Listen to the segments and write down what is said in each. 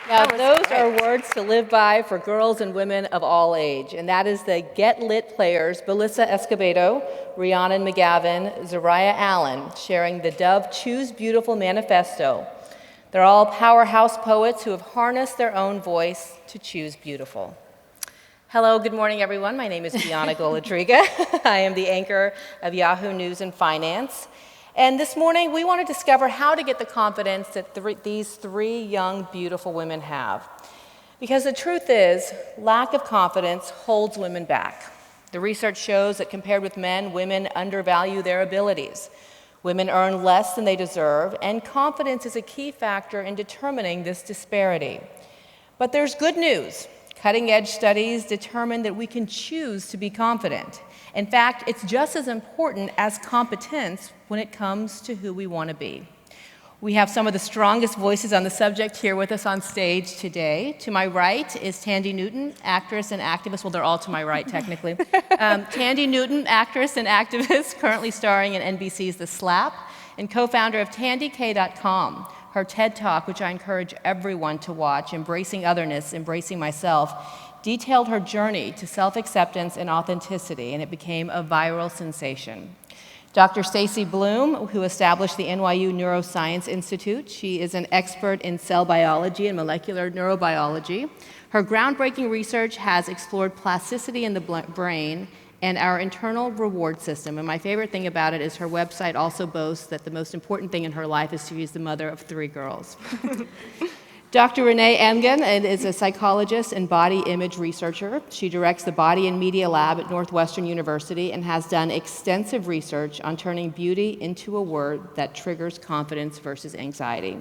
Now, those are words to live by for girls and women of all age, and that is the Get Lit players, Belissa Escobedo, Rhiannon McGavin, Zariah Allen, sharing the Dove Choose Beautiful manifesto. They're all powerhouse poets who have harnessed their own voice to choose beautiful. Hello, good morning, everyone. My name is Bianna Golodryga. I am the anchor of Yahoo News and Finance. And this morning, we want to discover how to get the confidence that these three young, beautiful women have. Because the truth is, lack of confidence holds women back. The research shows that compared with men, women undervalue their abilities. Women earn less than they deserve, and confidence is a key factor in determining this disparity. But there's good news. Cutting-edge studies determine that we can choose to be confident. In fact, it's just as important as competence when it comes to who we want to be. We have some of the strongest voices on the subject here with us on stage today. To my right is Thandie Newton, actress and activist. Well, they're all to my right, technically. Thandie Newton, actress and activist, currently starring in NBC's The Slap, and co-founder of ThandieK.com. Her TED Talk, which I encourage everyone to watch, Embracing Otherness, Embracing Myself, detailed her journey to self-acceptance and authenticity, and it became a viral sensation. Dr. Stacie Bloom, who established the NYU Neuroscience Institute, she is an expert in cell biology and molecular neurobiology. Her groundbreaking research has explored plasticity in the brain and our internal reward system. And my favorite thing about it is her website also boasts that the most important thing in her life is she is the mother of 3 girls. Dr. Renee Engeln is a psychologist and body image researcher. She directs the Body and Media Lab at Northwestern University and has done extensive research on turning beauty into a word that triggers confidence versus anxiety.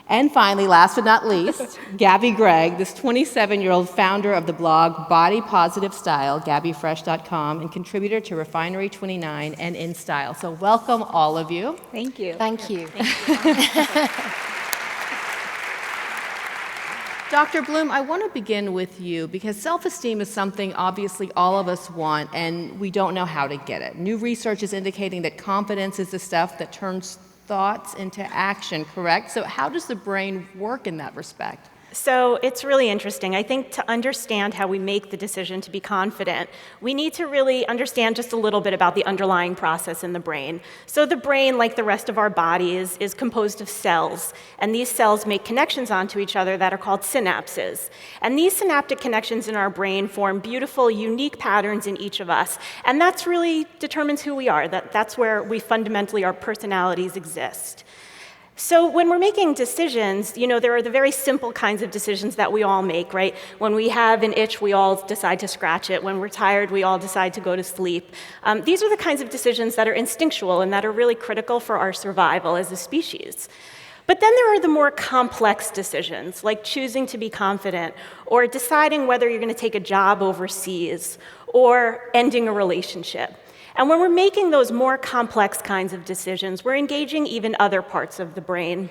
And finally, last but not least, Gabi Gregg, this 27-year-old founder of the blog Body Positive Style, GabiFresh.com, and contributor to Refinery 29 and InStyle. So welcome, all of you. Thank you. Thank you. Dr. Bloom, I want to begin with you because self-esteem is something obviously all of us want, and we don't know how to get it. New research is indicating that confidence is the stuff that turns thoughts into action, correct? So how does the brain work in that respect? So it's really interesting. I think to understand how we make the decision to be confident, we need to really understand just a little bit about the underlying process in the brain. So the brain, like the rest of our body, is composed of cells. And these cells make connections onto each other that are called synapses. And these synaptic connections in our brain form beautiful, unique patterns in each of us. And that's really determines who we are. That's where we fundamentally, our personalities exist. So when we're making decisions, there are the very simple kinds of decisions that we all make, right? When we have an itch, we all decide to scratch it. When we're tired, we all decide to go to sleep. These are the kinds of decisions that are instinctual and that are really critical for our survival as a species. But then there are the more complex decisions, like choosing to be confident, or deciding whether you're going to take a job overseas, or ending a relationship. And when we're making those more complex kinds of decisions, we're engaging even other parts of the brain.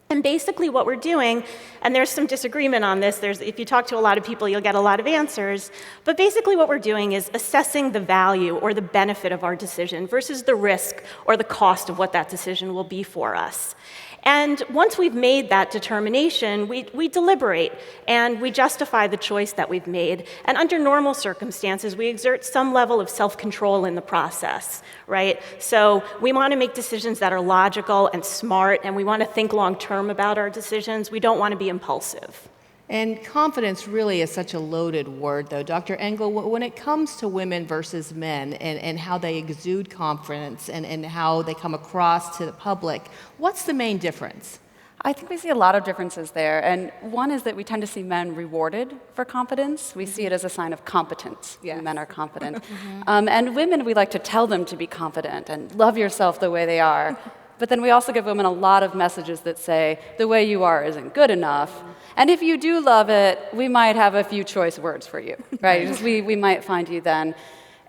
And basically what we're doing, and there's some disagreement on this, if you talk to a lot of people, you'll get a lot of answers, but basically what we're doing is assessing the value or the benefit of our decision versus the risk or the cost of what that decision will be for us. And once we've made that determination, we deliberate and we justify the choice that we've made. And under normal circumstances, we exert some level of self-control in the process, right? So we want to make decisions that are logical and smart, and we want to think long-term about our decisions. We don't want to be impulsive. And confidence really is such a loaded word, though. Dr. Engeln, when it comes to women versus men and how they exude confidence and how they come across to the public, what's the main difference? I think we see a lot of differences there. And one is that we tend to see men rewarded for confidence. We see it as a sign of competence when men are confident. And women, we like to tell them to be confident and love yourself the way they are. But then we also give women a lot of messages that say, the way you are isn't good enough. And if you do love it, we might have a few choice words for you, right? We might find you then.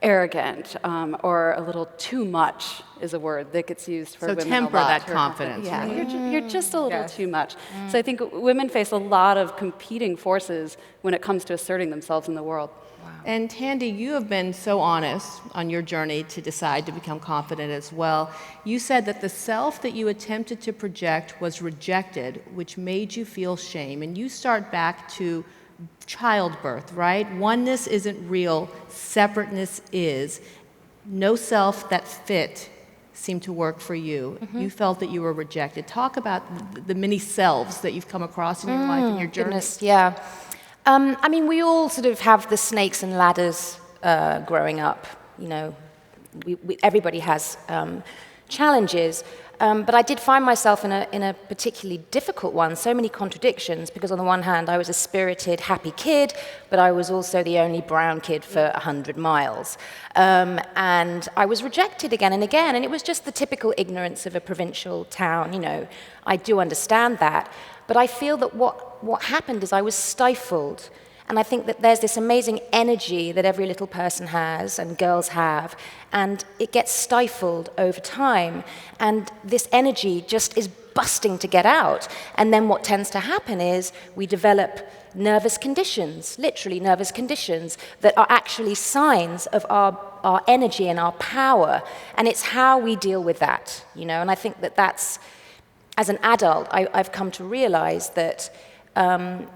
arrogant or a little too much is a word that gets used for So women temper a lot. that confidence. Yeah, you're just a little too much. So I think women face a lot of competing forces when it comes to asserting themselves in the world. And Thandie, you have been so honest on your journey to decide to become confident as well. You said that the self that you attempted to project was rejected, which made you feel shame. And you start back to childbirth, right? Oneness isn't real, separateness is. No self that fit seemed to work for you. You felt that you were rejected. Talk about the many selves that you've come across in your life and your journey. Goodness, yeah. I mean, we all sort of have the snakes and ladders growing up. You know, everybody has challenges. But I did find myself in a particularly difficult one, so many contradictions, because on the one hand, I was a spirited, happy kid, but I was also the only brown kid for 100 miles. And I was rejected again and again, and it was just the typical ignorance of a provincial town, you know. I do understand that. But I feel that what happened is I was stifled. And I think that there's this amazing energy that every little person has and girls have, and it gets stifled over time. And this energy just is busting to get out. And then what tends to happen is we develop nervous conditions, literally nervous conditions, that are actually signs of our energy and our power. And it's how we deal with that, you know. And I think that that's, as an adult, I've come to realize that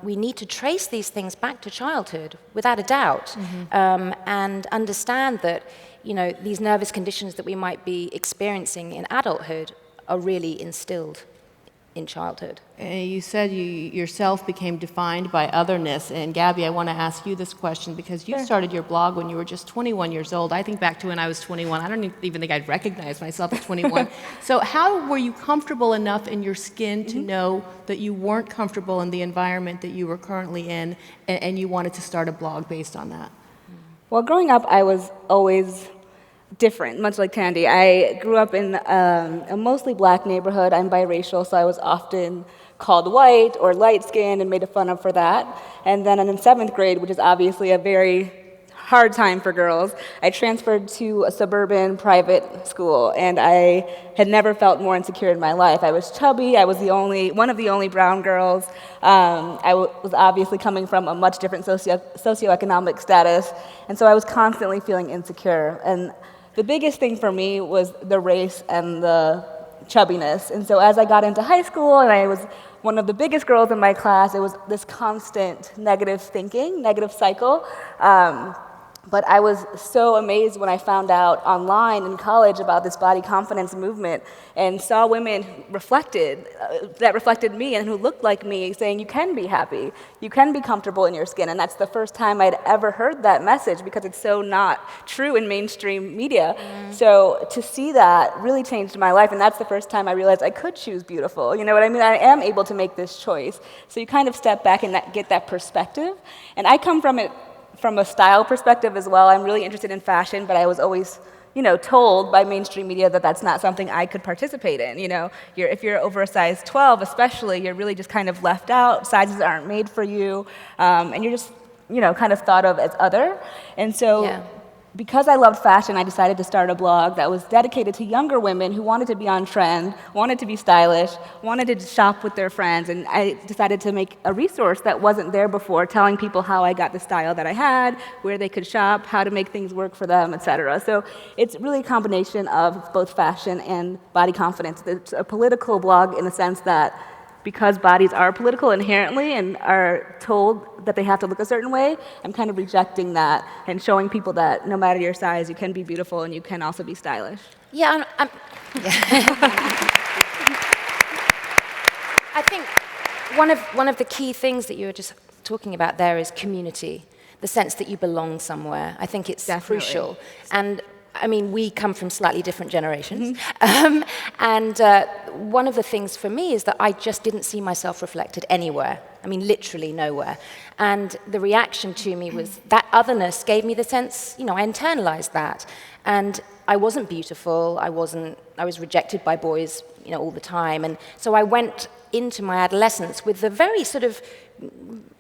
we need to trace these things back to childhood, without a doubt, and understand that, you know, these nervous conditions that we might be experiencing in adulthood are really instilled in childhood. You said you yourself became defined by otherness. And Gabi, I want to ask you this question because you started your blog when you were just 21 years old. I think back to when I was 21. I don't even think I'd recognize myself at 21. So how were you comfortable enough in your skin to know that you weren't comfortable in the environment that you were currently in, and you wanted to start a blog based on that? Well, growing up, I was always different, much like Thandie. I grew up in a mostly black neighborhood. I'm biracial, so I was often called white or light-skinned and made fun of for that. And then in 7th grade, which is obviously a very hard time for girls, I transferred to a suburban private school, and I had never felt more insecure in my life. I was chubby. I was one of the only brown girls. I was obviously coming from a much different socioeconomic status, and so I was constantly feeling insecure. And the biggest thing for me was the race and the chubbiness. And so as I got into high school and I was one of the biggest girls in my class, it was this constant negative thinking, negative cycle. But I was so amazed when I found out online in college about this body confidence movement and saw women that reflected me and who looked like me, saying you can be happy, you can be comfortable in your skin. And that's the first time I'd ever heard that message because it's so not true in mainstream media. So to see that really changed my life, and that's the first time I realized I could choose beautiful. You know what I mean? I am able to make this choice. So you kind of step back and get that perspective. And I come from it from a style perspective as well. I'm really interested in fashion, but I was always, you know, told by mainstream media that that's not something I could participate in. You know, if you're over a size 12 especially, you're really just kind of left out. Sizes aren't made for you, and you're just, you know, kind of thought of as other. And so because I loved fashion, I decided to start a blog that was dedicated to younger women who wanted to be on trend, wanted to be stylish, wanted to shop with their friends, and I decided to make a resource that wasn't there before, telling people how I got the style that I had, where they could shop, how to make things work for them, etc. So it's really a combination of both fashion and body confidence. It's a political blog in the sense that because bodies are political inherently and are told that they have to look a certain way, I'm kind of rejecting that and showing people that no matter your size, you can be beautiful and you can also be stylish. Yeah, I think one of the key things that you were just talking about there is community, the sense that you belong somewhere. I think it's crucial. And I mean, we come from slightly different generations. And one of the things for me is that I just didn't see myself reflected anywhere. I mean, literally nowhere. And the reaction to me was that otherness gave me the sense, you know, I internalized that. And I wasn't beautiful. I was rejected by boys, you know, all the time. And so I went into my adolescence with the very sort of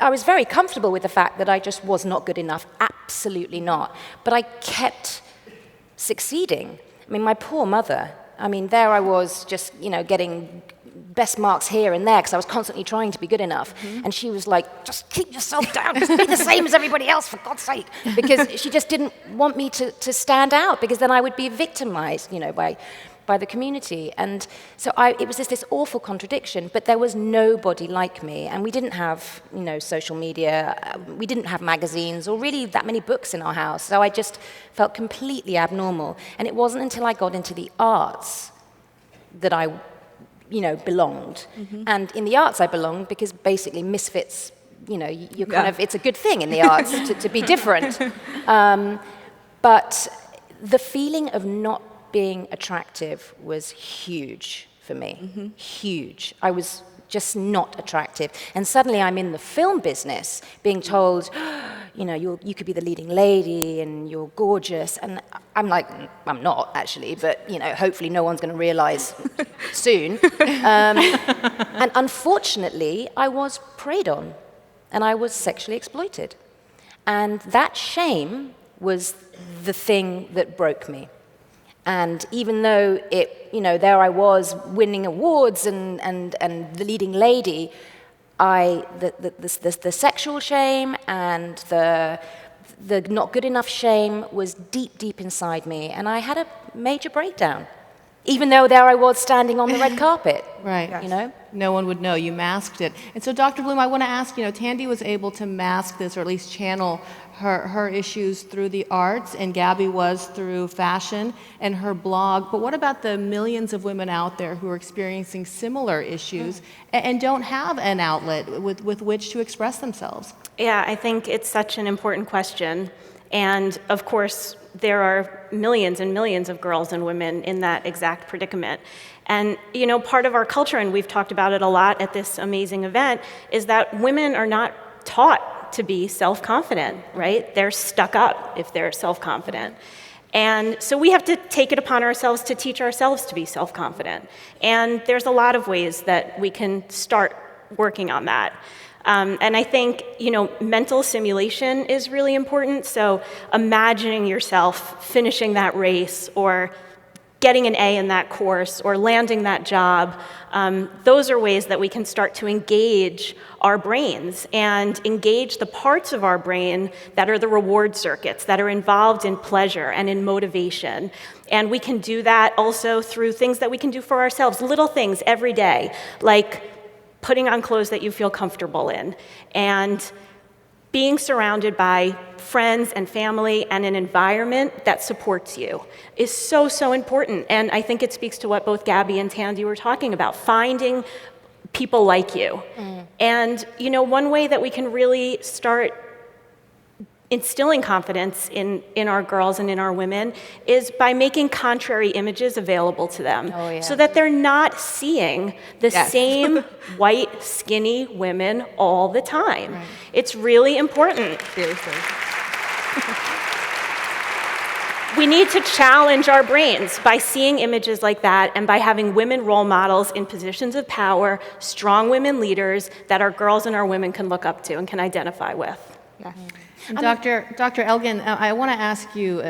I was very comfortable with the fact that I just was not good enough, absolutely not. But I kept succeeding. I mean, my poor mother, I mean, there I was just, getting best marks here and there because I was constantly trying to be good enough. And she was like, just keep yourself down, just be the same as everybody else, for God's sake. Because she just didn't want me to stand out, because then I would be victimized, by the community. And so it was this awful contradiction, but there was nobody like me. And we didn't have, social media, we didn't have magazines or really that many books in our house. So I just felt completely abnormal. And it wasn't until I got into the arts that I belonged. And in the arts I belonged because basically misfits, you're kind of, it's a good thing in the arts to be different. But the feeling of not being attractive was huge for me, huge. I was just not attractive. And suddenly I'm in the film business being told, you could be the leading lady and you're gorgeous. And I'm like, I'm not actually, but hopefully no one's going to realize soon. And unfortunately, I was preyed on and I was sexually exploited. And that shame was the thing that broke me. And even though there I was winning awards and the leading lady, the sexual shame and the not good enough shame was deep, deep inside me. And I had a major breakdown, even though there I was standing on the red carpet. Right. No one would know. You masked it. And so, Dr. Bloom, I want to ask, Thandie was able to mask this, or at least channel her issues through the arts, and Gabi was through fashion and her blog. But what about the millions of women out there who are experiencing similar issues and don't have an outlet with which to express themselves? Yeah, I think it's such an important question. And of course, there are millions and millions of girls and women in that exact predicament. And, part of our culture, and we've talked about it a lot at this amazing event, is that women are not taught to be self-confident, right? They're stuck up if they're self-confident. And so we have to take it upon ourselves to teach ourselves to be self-confident. And there's a lot of ways that we can start working on that. And I think, mental simulation is really important. So imagining yourself finishing that race or getting an A in that course or landing that job, those are ways that we can start to engage our brains and engage the parts of our brain that are the reward circuits, that are involved in pleasure and in motivation. And we can do that also through things that we can do for ourselves, little things every day, like putting on clothes that you feel comfortable in, and being surrounded by friends and family and an environment that supports you is so, so important. And I think it speaks to what both Gabi and Thandie were talking about, finding people like you. And, one way that we can really start instilling confidence in our girls and in our women is by making contrary images available to them, so that they're not seeing the same white, skinny women all the time. Right. It's really important. Seriously. We need to challenge our brains by seeing images like that and by having women role models in positions of power, strong women leaders that our girls and our women can look up to and can identify with. Yeah. And Dr. Engeln, I want to ask you,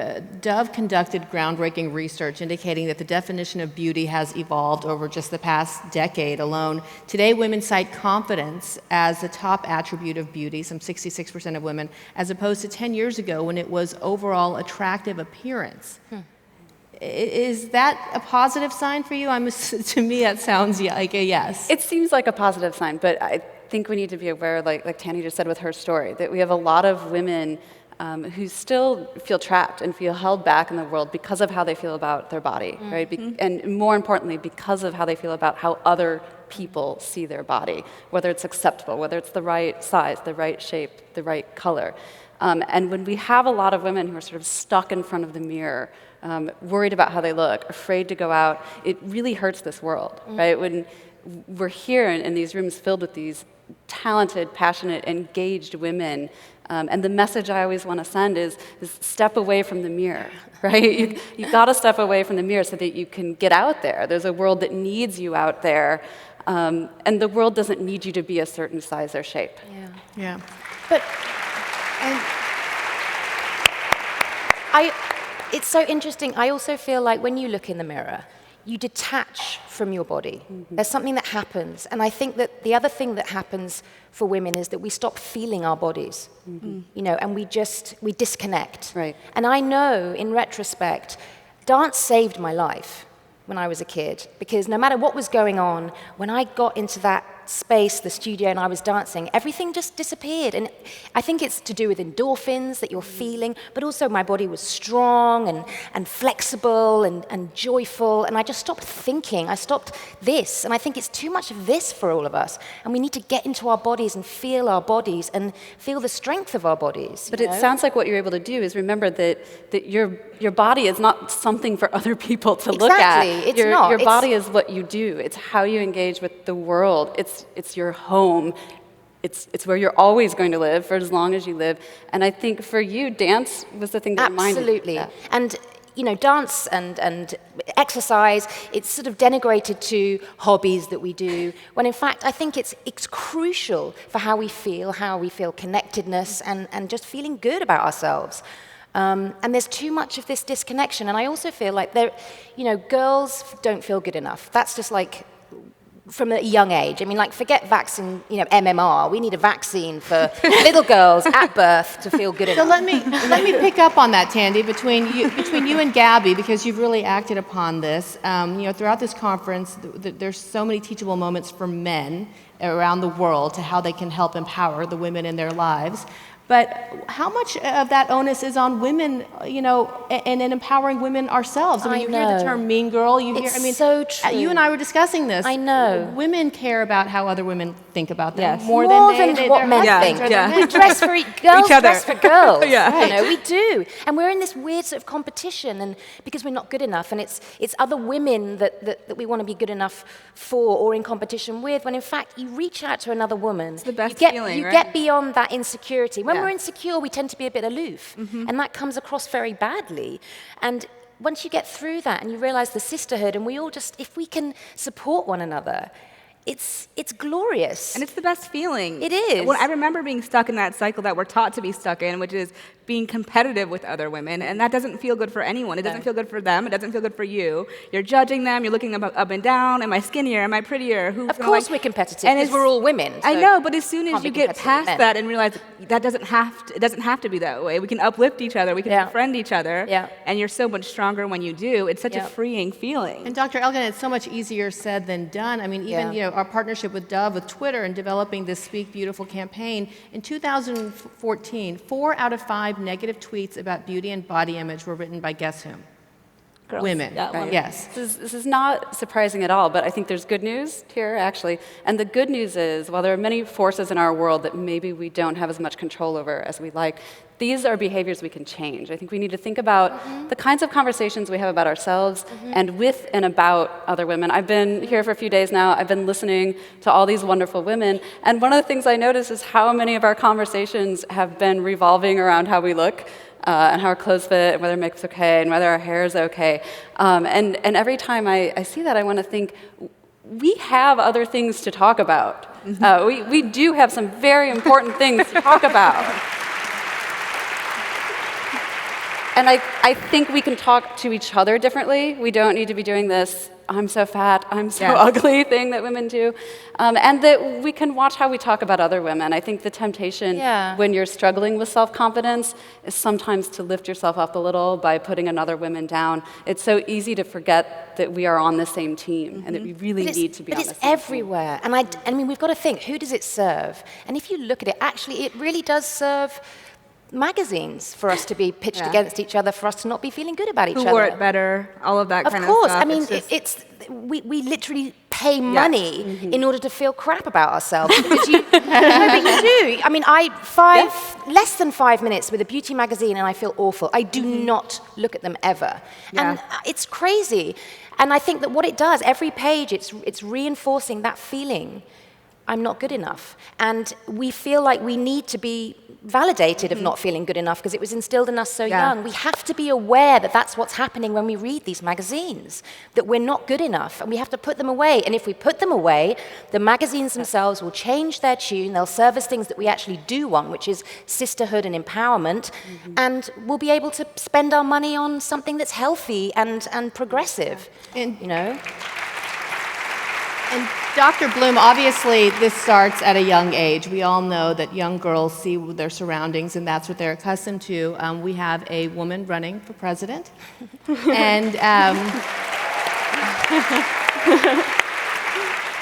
Dove conducted groundbreaking research indicating that the definition of beauty has evolved over just the past decade alone. Today, women cite confidence as the top attribute of beauty, some 66% of women, as opposed to 10 years ago when it was overall attractive appearance. Is that a positive sign for you? To me, that sounds like a yes. It seems like a positive sign, but I think we need to be aware, like Thandie just said with her story, that we have a lot of women who still feel trapped and feel held back in the world because of how they feel about their body, right? And more importantly, because of how they feel about how other people see their body, whether it's acceptable, whether it's the right size, the right shape, the right color. And when we have a lot of women who are sort of stuck in front of the mirror, worried about how they look, afraid to go out, it really hurts this world, right? When we're here in these rooms filled with these talented, passionate, engaged women, and the message I always want to send is step away from the mirror, right? You got to step away from the mirror so that you can get out there. There's a world that needs you out there, And the world doesn't need you to be a certain size or shape. Yeah. But it's so interesting. I also feel like when you look in the mirror, you detach from your body. There's something that happens. And I think that the other thing that happens for women is that we stop feeling our bodies, and we disconnect. Right. And I know, in retrospect, dance saved my life when I was a kid, because no matter what was going on, when I got into that space, the studio, and I was dancing, everything just disappeared. And I think it's to do with endorphins that you're feeling, but also my body was strong and flexible and joyful, and I just stopped thinking. I stopped this, and I think it's too much of this for all of us, and we need to get into our bodies and feel our bodies and feel the strength of our bodies. But it sounds like what you're able to do is remember that your body is not something for other people to look at. Exactly, it's not. Your body is what you do. It's how you engage with the world. It's your home. It's where you're always going to live for as long as you live. And I think for you, dance was the thing that reminded you of that. And dance and exercise, it's sort of denigrated to hobbies that we do, when in fact I think it's crucial for how we feel connectedness and just feeling good about ourselves. And there's too much of this disconnection. And I also feel like girls don't feel good enough. That's just like from a young age. I mean, like, forget vaccine, MMR. We need a vaccine for little girls at birth to feel good enough. So let me pick up on that, Thandie, between you and Gabi, because you've really acted upon this. Throughout this conference, there's so many teachable moments for men around the world to how they can help empower the women in their lives. But how much of that onus is on women, and in empowering women ourselves? I mean, you hear the term mean girl. It's so true. You and I were discussing this. I know. Women care about how other women think about them more than what men think. We dress for girls dress for girls. We do. And we're in this weird sort of competition, and because we're not good enough, and it's other women that we want to be good enough for or in competition with, when in fact you reach out to another woman. It's the best feeling, you right? get beyond that insecurity. When we're insecure, we tend to be a bit aloof, and that comes across very badly. And once you get through that and you realize the sisterhood, and we all just, if we can support one another, it's glorious. And it's the best feeling. It is. Well, I remember being stuck in that cycle that we're taught to be stuck in, which is being competitive with other women, and that doesn't feel good for anyone. It doesn't feel good for them. It doesn't feel good for you. You're judging them. You're looking them up and down. Am I skinnier? Am I prettier? Of course we're competitive, because we're all women. I know, but as soon as you get past that and realize that it doesn't have to be that way. We can uplift each other. We can befriend each other. And you're so much stronger when you do. It's such a freeing feeling. And Dr. Engeln, it's so much easier said than done. I mean, even our partnership with Dove, with Twitter, and developing this Speak Beautiful campaign. In 2014, 4 out of 5 negative tweets about beauty and body image were written by guess whom? Girls. Women. Right. Yes. This is not surprising at all, but I think there's good news here, actually. And the good news is, while there are many forces in our world that maybe we don't have as much control over as we like, these are behaviors we can change. I think we need to think about the kinds of conversations we have about ourselves and with and about other women. I've been here for a few days now. I've been listening to all these wonderful women. And one of the things I notice is how many of our conversations have been revolving around how we look. And how our clothes fit, and whether makeup's okay, and whether our hair is okay. And every time I see that, I want to think, we have other things to talk about. We do have some very important things to talk about. And I think we can talk to each other differently. We don't need to be doing this I'm so fat, I'm so ugly thing that women do. And that we can watch how we talk about other women. I think the temptation when you're struggling with self-confidence is sometimes to lift yourself up a little by putting another woman down. It's so easy to forget that we are on the same team and that we really need to be on the same team. But it's everywhere. And I mean, we've got to think, who does it serve? And if you look at it, actually, it really does serve magazines for us to be pitched against each other, for us to not be feeling good about each other. Who wore it better, all of that kind of stuff. Of course. I mean, we literally pay money in order to feel crap about ourselves. Because no, but you do. I mean, less than 5 minutes with a beauty magazine and I feel awful. I do not look at them ever. And it's crazy. And I think that what it does, every page, it's reinforcing that feeling I'm not good enough. And we feel like we need to be validated of not feeling good enough because it was instilled in us so young. We have to be aware that that's what's happening when we read these magazines, that we're not good enough, and we have to put them away. And if we put them away, the magazines themselves will change their tune. They'll serve us things that we actually do want, which is sisterhood and empowerment, and we'll be able to spend our money on something that's healthy and progressive, And you know? And Dr. Bloom, obviously this starts at a young age. We all know that young girls see their surroundings and that's what they're accustomed to. We have a woman running for president. And,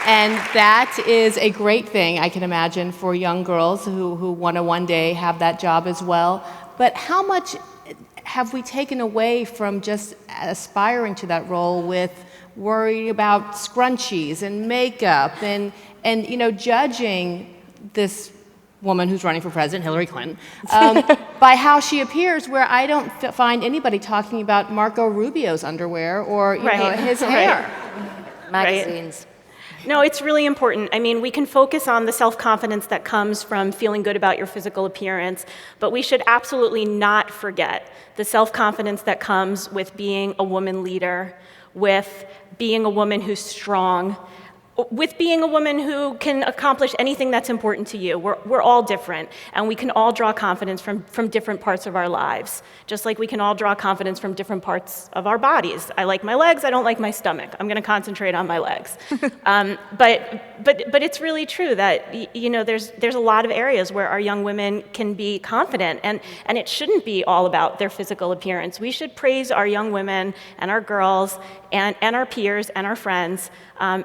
and that is a great thing, I can imagine, for young girls who want to one day have that job as well. But how much have we taken away from just aspiring to that role with worrying about scrunchies and makeup and you know, judging this woman who's running for president, Hillary Clinton, by how she appears, where I don't find anybody talking about Marco Rubio's underwear or you know, his hair. Magazines. No, it's really important. I mean, we can focus on the self-confidence that comes from feeling good about your physical appearance, but we should absolutely not forget the self-confidence that comes with being a woman leader, with being a woman who's strong, with being a woman who can accomplish anything that's important to you. We're all different, and we can all draw confidence from different parts of our lives, just like we can all draw confidence from different parts of our bodies. I like my legs, I don't like my stomach. I'm gonna concentrate on my legs. But it's really true that, you know, there's a lot of areas where our young women can be confident, and it shouldn't be all about their physical appearance. We should praise our young women and our girls and our peers and our friends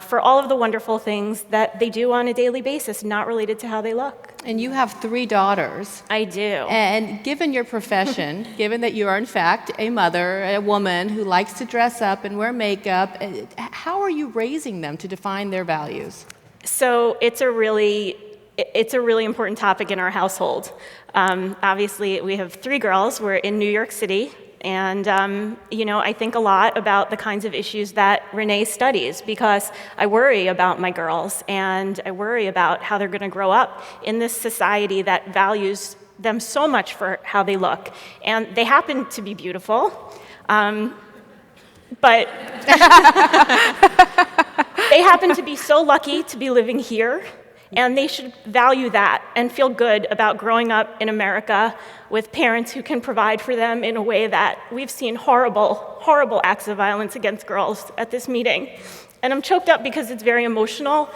for all of the wonderful things that they do on a daily basis, not related to how they look. And you have 3 daughters. I do. And given your profession, given that you are in fact a mother, a woman who likes to dress up and wear makeup, how are you raising them to define their values? So it's a really important topic in our household. Obviously, we have 3 girls. We're in New York City. And, you know, I think a lot about the kinds of issues that Renee studies because I worry about my girls and I worry about how they're going to grow up in this society that values them so much for how they look. And they happen to be beautiful, but they happen to be so lucky to be living here. And they should value that and feel good about growing up in America with parents who can provide for them in a way that we've seen horrible, horrible acts of violence against girls at this meeting. And I'm choked up because it's very emotional,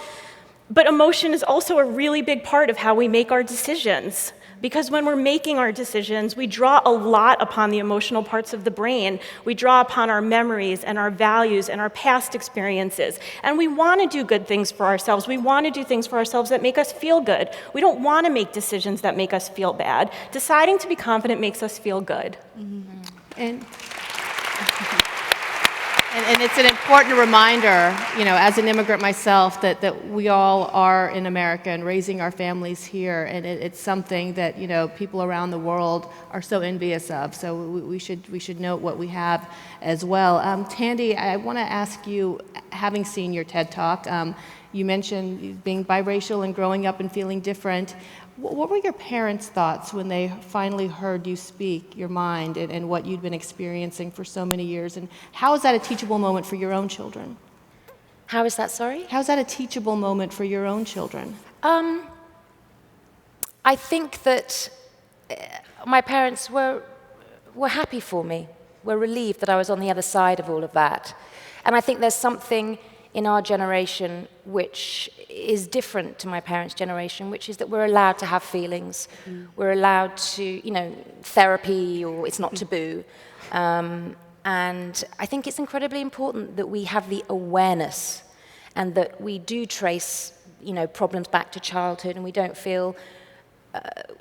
but emotion is also a really big part of how we make our decisions. Because when we're making our decisions, we draw a lot upon the emotional parts of the brain. We draw upon our memories and our values and our past experiences. And we want to do good things for ourselves. We want to do things for ourselves that make us feel good. We don't want to make decisions that make us feel bad. Deciding to be confident makes us feel good. And it's an important reminder, you know, as an immigrant myself, that we all are in America and raising our families here, and it's something that, you know, people around the world are so envious of. So we should note what we have as well. Thandie, I want to ask you, having seen your TED Talk, you mentioned being biracial and growing up and feeling different. What were your parents' thoughts when they finally heard you speak your mind and what you'd been experiencing for so many years? And how is that a teachable moment for your own children? How is that, sorry? How is that a teachable moment for your own children? I think that my parents were happy for me, were relieved that I was on the other side of all of that. And I think there's something in our generation which is different to my parents' generation, which is that we're allowed to have feelings. We're allowed to, you know, therapy, or it's not taboo. And I think it's incredibly important that we have the awareness and that we do trace, you know, problems back to childhood and we don't feel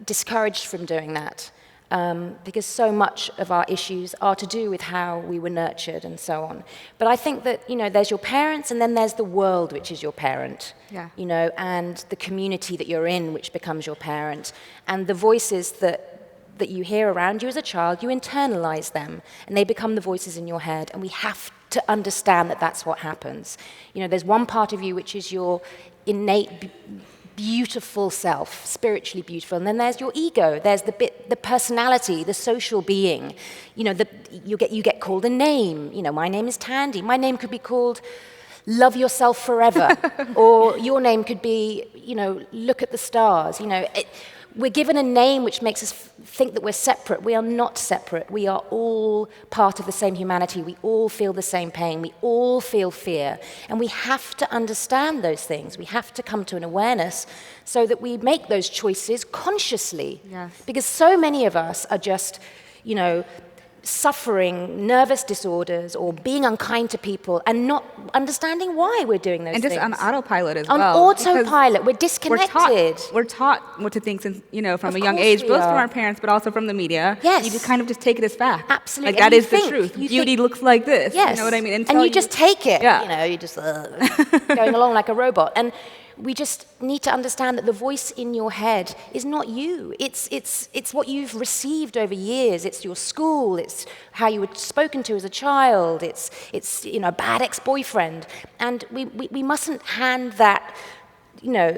discouraged from doing that. Because so much of our issues are to do with how we were nurtured and so on. But I think that, you know, there's your parents and then there's the world, which is your parent, you know, and the community that you're in, which becomes your parent, and the voices that that you hear around you as a child, you internalize them, and they become the voices in your head, and we have to understand that that's what happens. You know, there's one part of you which is your innate, beautiful self, spiritually beautiful, and then there's your ego. There's the personality, the social being. You know, you get called a name. You know, my name is Thandie. My name could be called Love Yourself Forever, or your name could be, you know, Look at the Stars. You know, we're given a name which makes us think that we're separate. We are not separate. We are all part of the same humanity. We all feel the same pain. We all feel fear. And we have to understand those things. We have to come to an awareness so that we make those choices consciously. Yes. Because so many of us are just, you know, suffering nervous disorders or being unkind to people and not understanding why we're doing those And things. just on autopilot as On well. autopilot, we're disconnected. We're taught what to think since, you know, from Of a young course age, we both are. from our parents, but also from the media. Yes. You just kind of just take it as fact. Absolutely. Like, that And you is the think- truth. you Beauty think- looks like this. Yes. You know what I mean? And Until you just take it. Yeah. You know, you just going along like a robot. And we just need to understand that the voice in your head is not you. It's what you've received over years. It's your school. It's how you were spoken to as a child. It's you know, a bad ex-boyfriend. And we mustn't hand that, you know,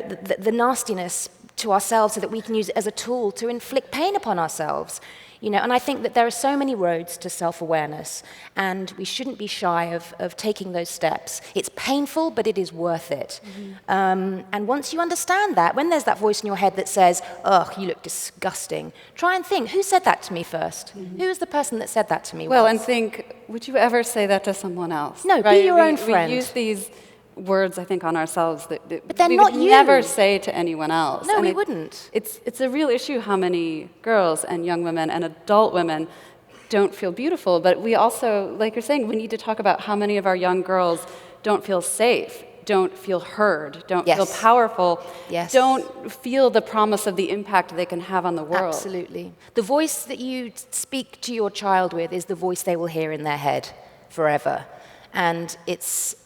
the nastiness to ourselves so that we can use it as a tool to inflict pain upon ourselves. You know, and I think that there are so many roads to self-awareness, and we shouldn't be shy of taking those steps. It's painful, but it is worth it. And once you understand that, when there's that voice in your head that says, "Ugh, you look disgusting," try and think, who said that to me first? Who was the person that said that to me Well, once? and think, would you ever say that to someone else? No, be right? your own friend. We use these words, I think, on ourselves that But they're we not would you. never say to anyone else. No, And we wouldn't. It's a real issue how many girls and young women and adult women don't feel beautiful. But we also, like you're saying, we need to talk about how many of our young girls don't feel safe, don't feel heard, don't Yes. feel powerful, Yes. don't feel the promise of the impact they can have on the world. Absolutely. The voice that you speak to your child with is the voice they will hear in their head forever. And it's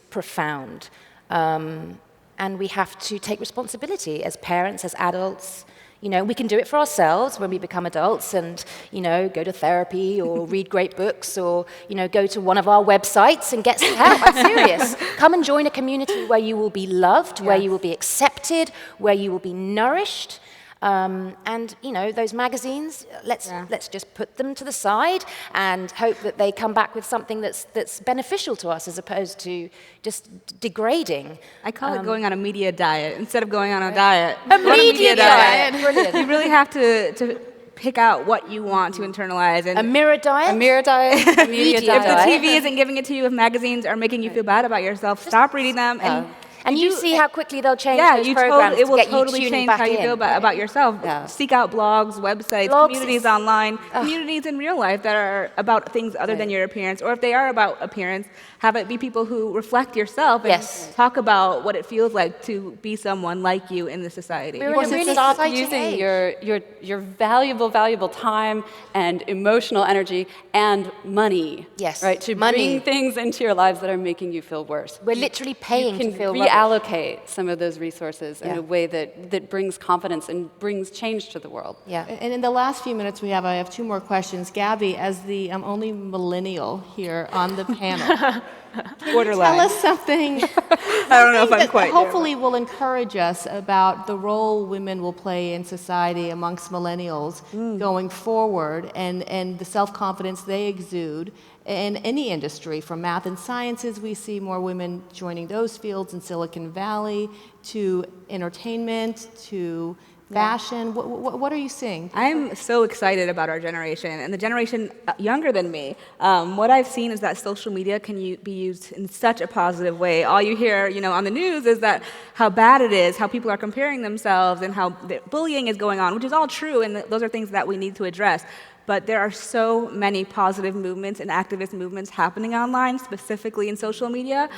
profound. And we have to take responsibility as parents, as adults. You know, we can do it for ourselves when we become adults and, you know, go to therapy or read great books or, you know, go to one of our websites and get some help. I'm serious. Come and join a community where you will be loved, where you will be accepted, where you will be nourished. And, you know, those magazines, let's just put them to the side and hope that they come back with something that's beneficial to us as opposed to just degrading. I call it going on a media diet instead of going on a diet. A Go on media diet. Brilliant. You really have to pick out what you want to internalize. And A mirror diet? A mirror diet, a media Media if the diet. TV isn't giving it to you, if magazines are making you feel bad about yourself, stop reading them. And you see how quickly they'll change Yeah, those programs it will to get totally you tuning change back how you in. feel about yourself. Yeah. Seek out blogs, websites, Blogs communities is- online, communities in real life that are about things other than your appearance. Or if they are about appearance, have it be people who reflect yourself and Yes. talk about what it feels like to be someone like you in the society. We're in a Because really stop exciting using age. your valuable time and emotional energy and money, Yes, right, to money. bring things into your lives that are making you feel worse. We're literally paying You to can feel rubbish. reallocate some of those resources in Yeah. a way that brings confidence and brings change to the world. Yeah. And in the last few minutes we have, I have two more questions. Gabby, as the only millennial here on the panel, Borderline. tell us something. I don't know if I'm that quite hopefully will encourage us about the role women will play in society amongst millennials going forward and the self-confidence they exude in any industry. From math and sciences, we see more women joining those fields in Silicon Valley, to entertainment, to fashion. What are you seeing? I'm so excited about our generation and the generation younger than me. What I've seen is that social media can be used in such a positive way. All you hear, you know, on the news is that how bad it is, how people are comparing themselves, and how bullying is going on, which is all true, and those are things that we need to address. But there are so many positive movements and activist movements happening online, specifically in social media,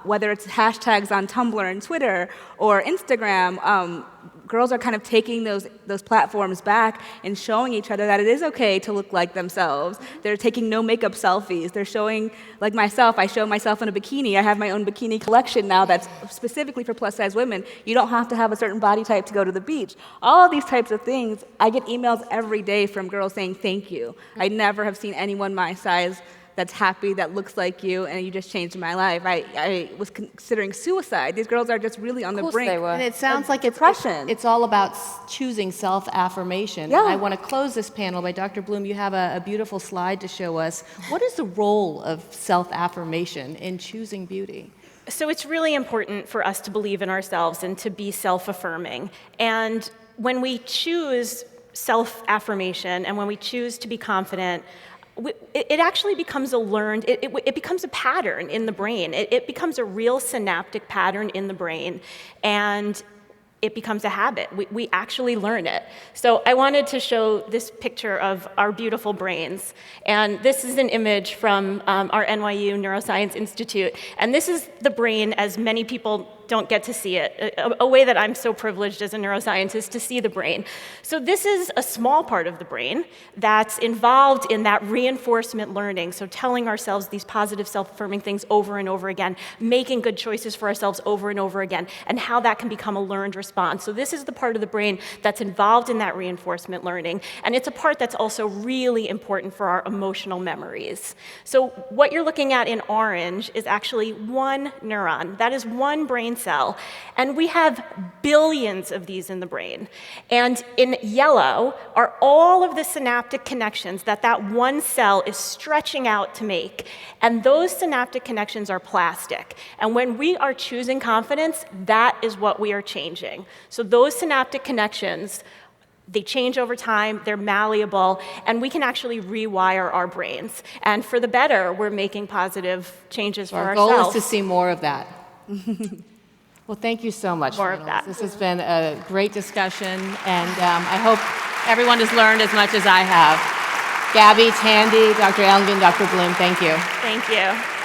whether it's hashtags on Tumblr and Twitter or Instagram, girls are kind of taking those platforms back and showing each other that it is okay to look like themselves. They're taking no makeup selfies. They're showing, like myself, I show myself in a bikini. I have my own bikini collection now that's specifically for plus size women. You don't have to have a certain body type to go to the beach. All of these types of things, I get emails every day from girls saying thank you. I never have seen anyone my size that's happy, that looks like you, and you just changed my life. I was considering suicide. These girls are just really on the brink. They were. And it sounds like depression. It's all about choosing self-affirmation. Yeah. I want to close this panel by Dr. Bloom. You have a beautiful slide to show us. What is the role of self-affirmation in choosing beauty? So it's really important for us to believe in ourselves and to be self-affirming. And when we choose self-affirmation and when we choose to be confident, it actually becomes it becomes a pattern in the brain. It becomes a real synaptic pattern in the brain, and it becomes a habit. We actually learn it. So I wanted to show this picture of our beautiful brains. And this is an image from our NYU Neuroscience Institute. And this is the brain as many people don't get to see it, a way that I'm so privileged as a neuroscientist to see the brain. So this is a small part of the brain that's involved in that reinforcement learning, so telling ourselves these positive self-affirming things over and over again, making good choices for ourselves over and over again, and how that can become a learned response. So this is the part of the brain that's involved in that reinforcement learning, and it's a part that's also really important for our emotional memories. So what you're looking at in orange is actually one neuron. That is one brain cell, and we have billions of these in the brain. And in yellow are all of the synaptic connections that one cell is stretching out to make, and those synaptic connections are plastic. And when we are choosing confidence, that is what we are changing. So those synaptic connections, they change over time, they're malleable, and we can actually rewire our brains. And for the better, we're making positive changes for ourselves. Our goal is to see more of that. Well, thank you so much. More of that. This has been a great discussion, and I hope everyone has learned as much as I have. Gabi, Thandie, Dr. Engeln, Dr. Bloom, thank you. Thank you.